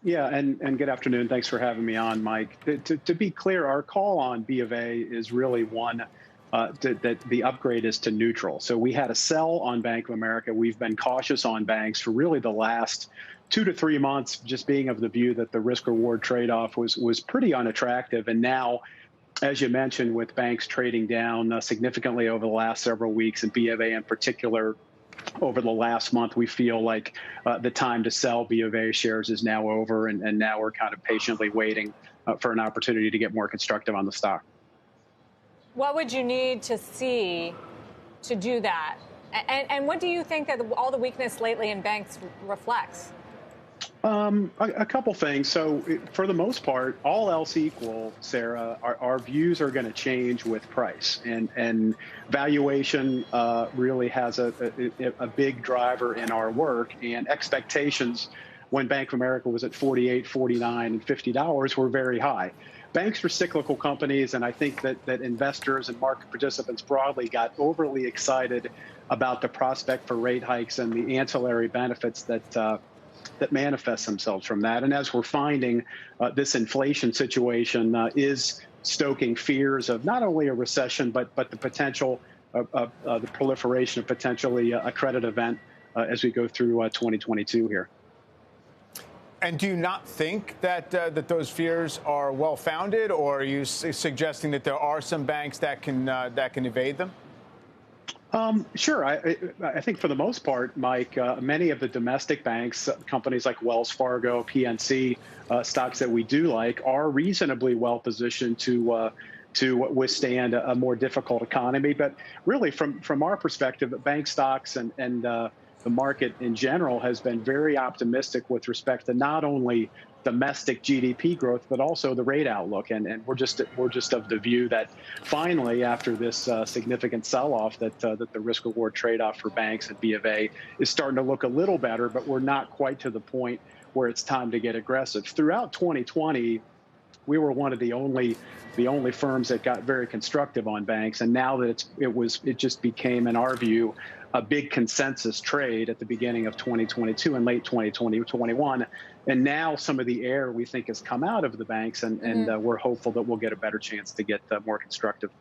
Yeah, and good afternoon. Thanks for having me on, Mike. To be clear, our call on BofA is really one that the upgrade is to neutral. So we had a sell on Bank of America. We've been cautious on banks for really the last 2 to 3 months, just being of the view that the risk-reward trade-off was pretty unattractive. And now, as you mentioned, with banks trading down significantly over the last several weeks, and BofA in particular, over the last month, we feel like the time to sell BofA shares is now over, and now we're kind of patiently waiting for an opportunity to get more constructive on the stock. What would you need to see to do that? And what do you think that all the weakness lately in banks reflects? A couple things. So for the most part, all else equal, Sarah, our views are going to change with price, and valuation really has a big driver in our work, and expectations when Bank of America was at $48, $49, and $50 were very high. Banks are cyclical companies, and I think that investors and market participants broadly got overly excited about the prospect for rate hikes and the ancillary benefits that manifest themselves from that. And as we're finding, this inflation situation is stoking fears of not only a recession, but the potential of the proliferation of potentially a credit event as we go through 2022 here. And do you not think that that those fears are well-founded, or are you suggesting that there are some banks that can evade them? Sure. I think for the most part, Mike, many of the domestic banks, companies like Wells Fargo, PNC, stocks that we do like, are reasonably well positioned to withstand a more difficult economy. But really, from our perspective, bank stocks and the market in general has been very optimistic with respect to not only domestic GDP growth, but also the rate outlook. And we're just of the view that finally, after this significant sell-off, that the risk-reward trade-off for banks and BofA is starting to look a little better, but we're not quite to the point where it's time to get aggressive. Throughout 2020, we were one of the only firms that got very constructive on banks, and now that it just became, in our view, a big consensus trade at the beginning of 2022 and late 2021. And now some of the air, we think, has come out of the banks, and we're hopeful that we'll get a better chance to get more constructive.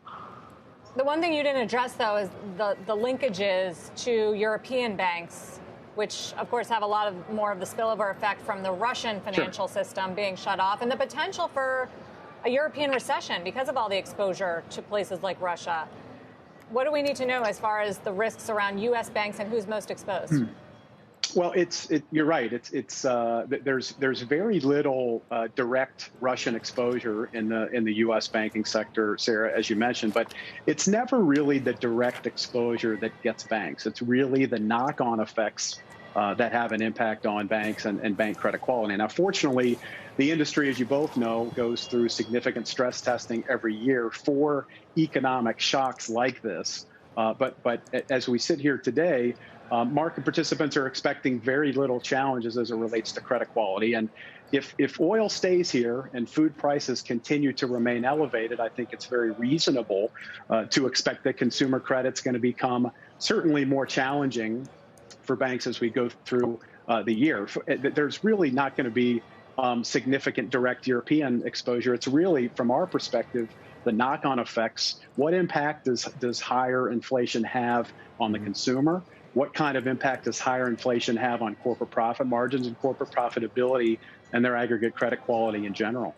The one thing you didn't address, though, is the linkages to European banks, which, of course, have a lot more of the spillover effect from the Russian financial system being shut off, and the potential for a European recession because of all the exposure to places like Russia. What do we need to know as far as the risks around U.S. banks and who's most exposed? Well, you're right. There's very little direct Russian exposure in the U.S. banking sector, Sarah, as you mentioned. But it's never really the direct exposure that gets banks. It's really the knock-on effects that have an impact on banks and bank credit quality. Now, fortunately, the industry, as you both know, goes through significant stress testing every year for economic shocks like this. But as we sit here today, market participants are expecting very little challenges as it relates to credit quality. And if oil stays here and food prices continue to remain elevated, I think it's very reasonable to expect that consumer credit's going to become certainly more challenging for banks as we go through the year. There's really not going to be significant direct European exposure. It's really, from our perspective, the knock-on effects. What impact does higher inflation have on the consumer? What kind of impact does higher inflation have on corporate profit margins and corporate profitability and their aggregate credit quality in general?